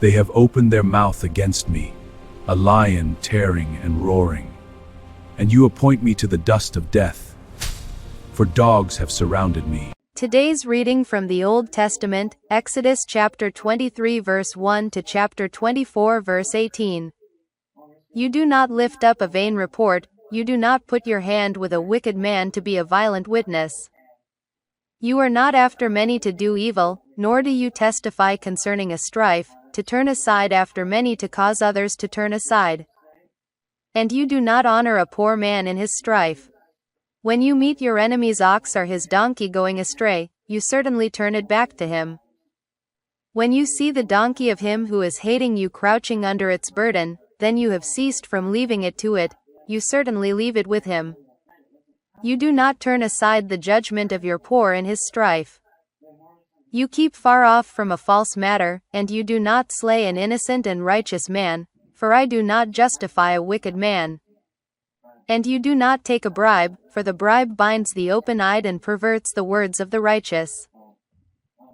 They have opened their mouth against me, a lion tearing and roaring. And you appoint me to the dust of death, for dogs have surrounded me. Today's reading from the Old Testament, Exodus chapter 23 verse 1 to chapter 24 verse 18. You do not lift up a vain report, you do not put your hand with a wicked man to be a violent witness. You are not after many to do evil, nor do you testify concerning a strife, to turn aside after many to cause others to turn aside. And you do not honor a poor man in his strife. When you meet your enemy's ox or his donkey going astray, you certainly turn it back to him. When you see the donkey of him who is hating you crouching under its burden, then you have ceased from leaving it to it, you certainly leave it with him. You do not turn aside the judgment of your poor in his strife. You keep far off from a false matter, and you do not slay an innocent and righteous man, for I do not justify a wicked man. And you do not take a bribe, for the bribe binds the open-eyed and perverts the words of the righteous.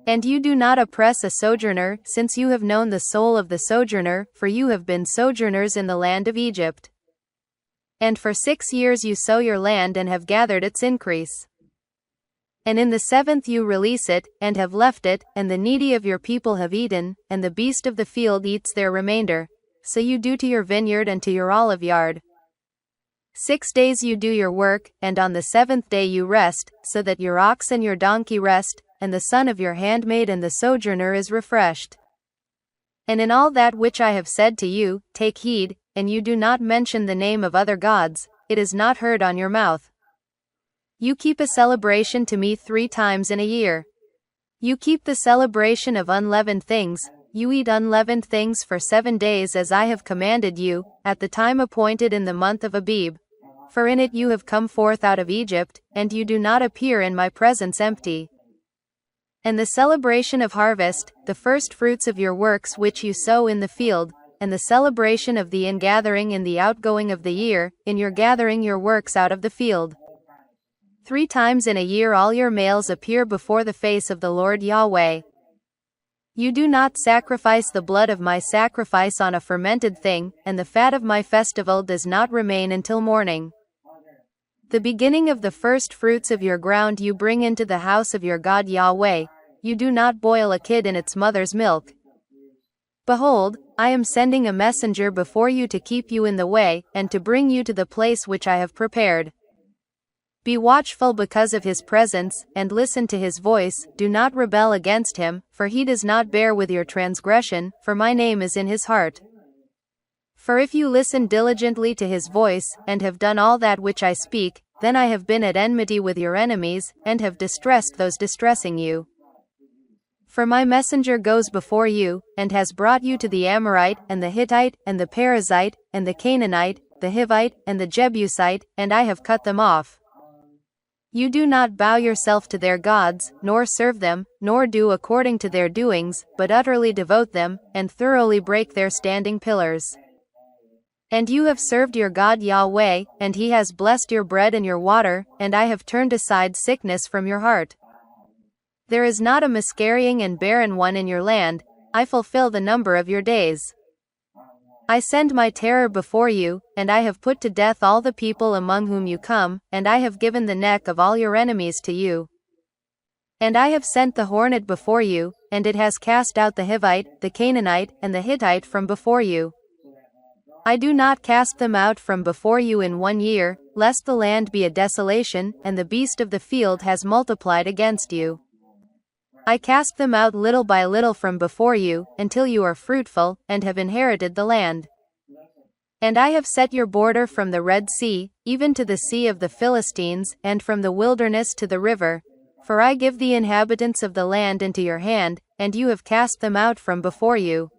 And you do not oppress a sojourner, since you have known the soul of the sojourner, for you have been sojourners in the land of Egypt. And for 6 years you sow your land and have gathered its increase. And in the 7th you release it, and have left it, and the needy of your people have eaten, and the beast of the field eats their remainder. So you do to your vineyard and to your olive yard. 6 days you do your work, and on the 7th day you rest, so that your ox and your donkey rest, and the son of your handmaid and the sojourner is refreshed. And in all that which I have said to you, take heed, and you do not mention the name of other gods, it is not heard on your mouth. You keep a celebration to me 3 times in a year. You keep the celebration of unleavened things, you eat unleavened things for 7 days as I have commanded you, at the time appointed in the month of Abib. For in it you have come forth out of Egypt, and you do not appear in my presence empty. And the celebration of harvest, the first fruits of your works which you sow in the field, and the celebration of the ingathering in the outgoing of the year, in your gathering your works out of the field. 3 times in a year all your males appear before the face of the Lord Yahweh. You do not sacrifice the blood of my sacrifice on a fermented thing, and the fat of my festival does not remain until morning. The beginning of the first fruits of your ground you bring into the house of your God Yahweh. You do not boil a kid in its mother's milk. Behold, I am sending a messenger before you to keep you in the way, and to bring you to the place which I have prepared. Be watchful because of his presence, and listen to his voice, do not rebel against him, for he does not bear with your transgression, for my name is in his heart. For if you listen diligently to his voice, and have done all that which I speak, then I have been at enmity with your enemies, and have distressed those distressing you. For my messenger goes before you, and has brought you to the Amorite, and the Hittite, and the Perizzite, and the Canaanite, the Hivite, and the Jebusite, and I have cut them off. You do not bow yourself to their gods, nor serve them, nor do according to their doings, but utterly devote them, and thoroughly break their standing pillars. And you have served your God Yahweh, and he has blessed your bread and your water, and I have turned aside sickness from your heart. There is not a miscarrying and barren one in your land, I fulfill the number of your days. I send my terror before you, and I have put to death all the people among whom you come, and I have given the neck of all your enemies to you. And I have sent the hornet before you, and it has cast out the Hivite, the Canaanite, and the Hittite from before you. I do not cast them out from before you in 1 year, lest the land be a desolation, and the beast of the field has multiplied against you. I cast them out little by little from before you, until you are fruitful, and have inherited the land. And I have set your border from the Red Sea, even to the sea of the Philistines, and from the wilderness to the river. For I give the inhabitants of the land into your hand, and you have cast them out from before you.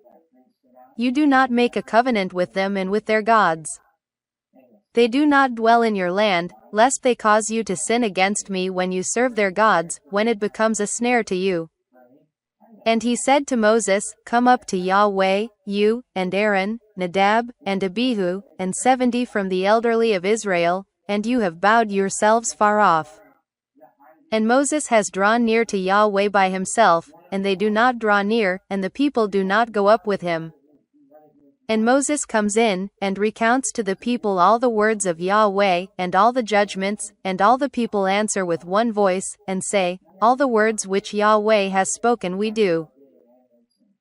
You do not make a covenant with them and with their gods. They do not dwell in your land, lest they cause you to sin against me when you serve their gods, when it becomes a snare to you. And he said to Moses, Come up to Yahweh, you, and Aaron, Nadab, and Abihu, and 70 from the elderly of Israel, and you have bowed yourselves far off. And Moses has drawn near to Yahweh by himself, and they do not draw near, and the people do not go up with him. And Moses comes in, and recounts to the people all the words of Yahweh, and all the judgments, and all the people answer with one voice, and say, All the words which Yahweh has spoken we do.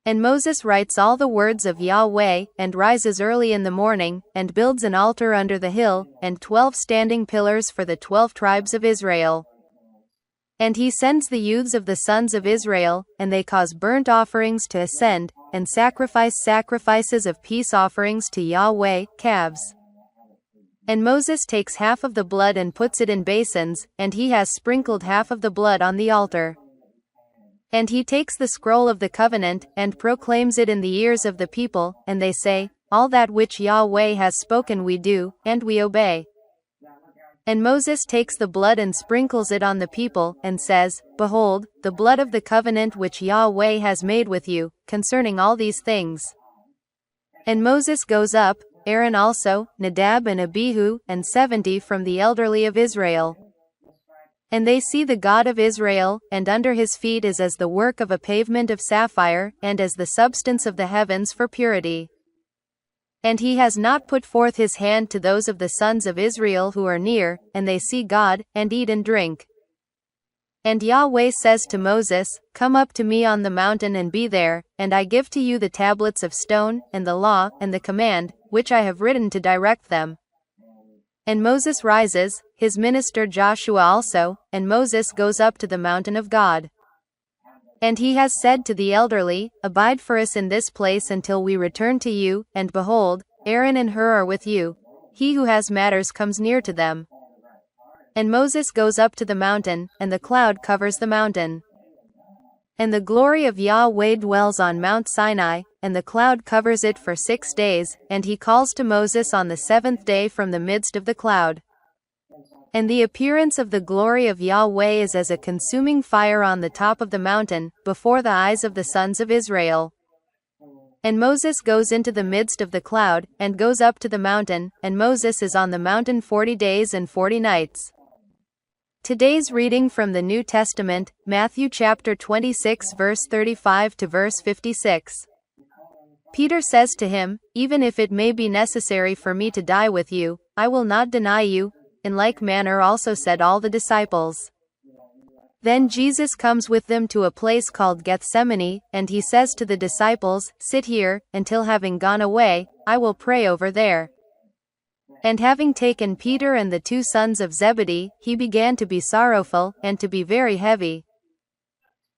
And Moses writes all the words of Yahweh, and rises early in the morning, and builds an altar under the hill, and 12 standing pillars for the 12 tribes of Israel. And he sends the youths of the sons of Israel, and they cause burnt offerings to ascend, and sacrifice sacrifices of peace offerings to Yahweh, calves. And Moses takes half of the blood and puts it in basins, and he has sprinkled half of the blood on the altar. And he takes the scroll of the covenant, and proclaims it in the ears of the people, and they say, All that which Yahweh has spoken we do, and we obey. And Moses takes the blood and sprinkles it on the people, and says, Behold, the blood of the covenant which Yahweh has made with you, concerning all these things. And Moses goes up, Aaron also, Nadab and Abihu, and 70 from the elderly of Israel. And they see the God of Israel, and under his feet is as the work of a pavement of sapphire, and as the substance of the heavens for purity. And he has not put forth his hand to those of the sons of Israel who are near, and they see God, and eat and drink. And Yahweh says to Moses, Come up to me on the mountain and be there, and I give to you the tablets of stone, and the law, and the command, which I have written to direct them. And Moses rises, his minister Joshua also, and Moses goes up to the mountain of God. And he has said to the elderly, Abide for us in this place until we return to you, and behold, Aaron and Hur are with you. He who has matters comes near to them. And Moses goes up to the mountain, and the cloud covers the mountain. And the glory of Yahweh dwells on Mount Sinai, and the cloud covers it for 6 days, and he calls to Moses on the 7th day from the midst of the cloud. And the appearance of the glory of Yahweh is as a consuming fire on the top of the mountain, before the eyes of the sons of Israel. And Moses goes into the midst of the cloud, and goes up to the mountain, and Moses is on the mountain 40 days and 40 nights. Today's reading from the New Testament, Matthew chapter 26 verse 35 to verse 56. Peter says to him, Even if it may be necessary for me to die with you, I will not deny you. In like manner also said all the disciples. Then Jesus comes with them to a place called Gethsemane, and he says to the disciples, Sit here, until having gone away, I will pray over there. And having taken Peter and the 2 sons of Zebedee, he began to be sorrowful, and to be very heavy.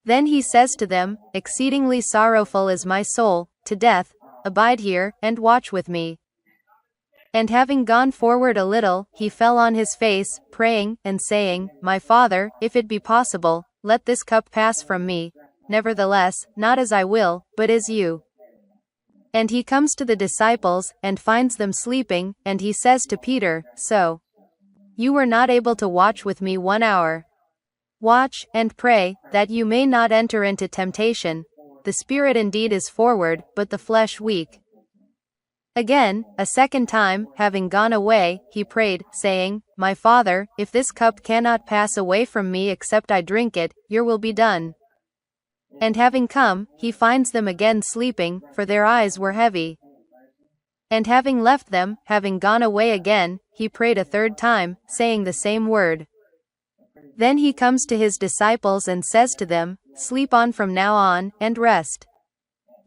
Then he says to them, Exceedingly sorrowful is my soul, to death. Abide here, and watch with me. And having gone forward a little, he fell on his face, praying, and saying, My Father, if it be possible, let this cup pass from me. Nevertheless, not as I will, but as you. And he comes to the disciples, and finds them sleeping, and he says to Peter, So you were not able to watch with me 1 hour. Watch, and pray, that you may not enter into temptation. The spirit indeed is forward, but the flesh weak. Again, a second time, having gone away, he prayed, saying, My Father, if this cup cannot pass away from me except I drink it, your will be done. And having come, he finds them again sleeping, for their eyes were heavy. And having left them, having gone away again, he prayed a third time, saying the same word. Then he comes to his disciples and says to them, Sleep on from now on, and rest.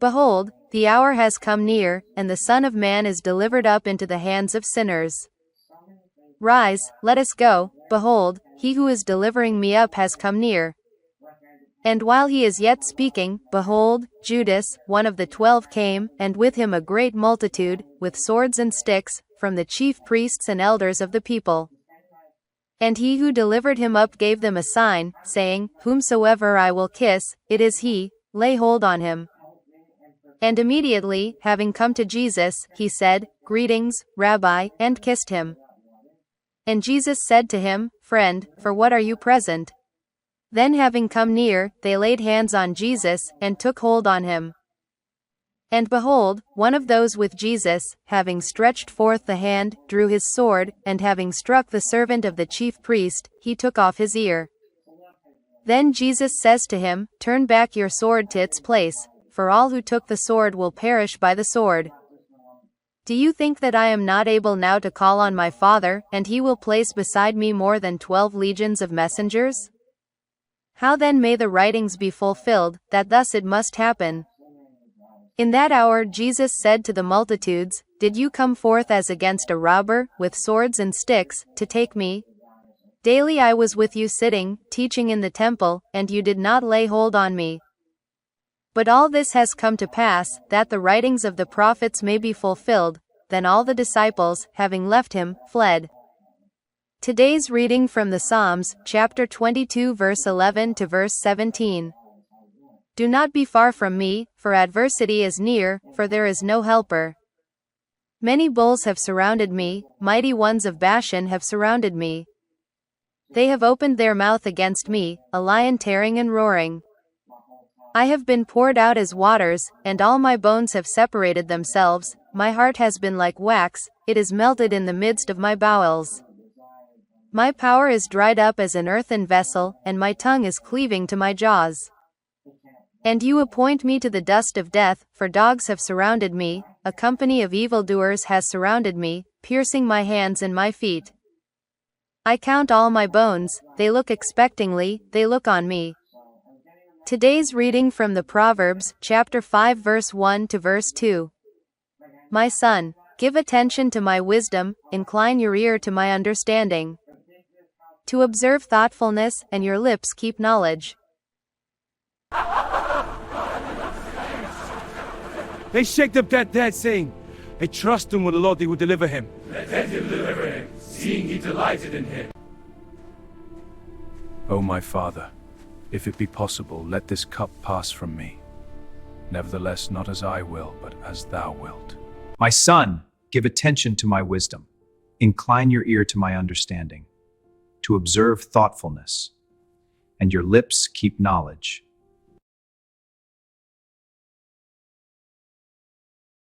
Behold, the hour has come near, and the Son of Man is delivered up into the hands of sinners. Rise, let us go, behold, he who is delivering me up has come near. And while he is yet speaking, behold, Judas, one of the 12 came, and with him a great multitude, with swords and sticks, from the chief priests and elders of the people. And he who delivered him up gave them a sign, saying, Whomsoever I will kiss, it is he, lay hold on him. And immediately, having come to Jesus, he said, Greetings, Rabbi, and kissed him. And Jesus said to him, Friend, for what are you present? Then having come near, they laid hands on Jesus, and took hold on him. And behold, one of those with Jesus, having stretched forth the hand, drew his sword, and having struck the servant of the chief priest, he took off his ear. Then Jesus says to him, "Turn back your sword to its place, for all who took the sword will perish by the sword. Do you think that I am not able now to call on my Father, and he will place beside me more than 12 legions of messengers? How then may the writings be fulfilled, that thus it must happen?" In that hour Jesus said to the multitudes, "Did you come forth as against a robber, with swords and sticks, to take me? Daily I was with you sitting, teaching in the temple, and you did not lay hold on me. But all this has come to pass, that the writings of the prophets may be fulfilled." Then all the disciples, having left him, fled. Today's reading from the Psalms, chapter 22 verse 11 to verse 17. Do not be far from me, for adversity is near, for there is no helper. Many bulls have surrounded me, mighty ones of Bashan have surrounded me. They have opened their mouth against me, a lion tearing and roaring. I have been poured out as waters, and all my bones have separated themselves. My heart has been like wax, it is melted in the midst of my bowels. My power is dried up as an earthen vessel, and my tongue is cleaving to my jaws. And you appoint me to the dust of death, for dogs have surrounded me, a company of evildoers has surrounded me, piercing my hands and my feet. I count all my bones, they look expectingly, they look on me. Today's reading from the Proverbs, chapter 5 verse 1 to verse 2. My son, give attention to my wisdom, incline your ear to my understanding. To observe thoughtfulness, and your lips keep knowledge. They shake up that dead, saying, "I trust in the Lord, he will deliver him." Let him deliver him, seeing he delighted in him. O my Father, if it be possible, let this cup pass from me. Nevertheless, not as I will, but as thou wilt. My son, give attention to my wisdom. Incline your ear to my understanding. To observe thoughtfulness, and your lips keep knowledge.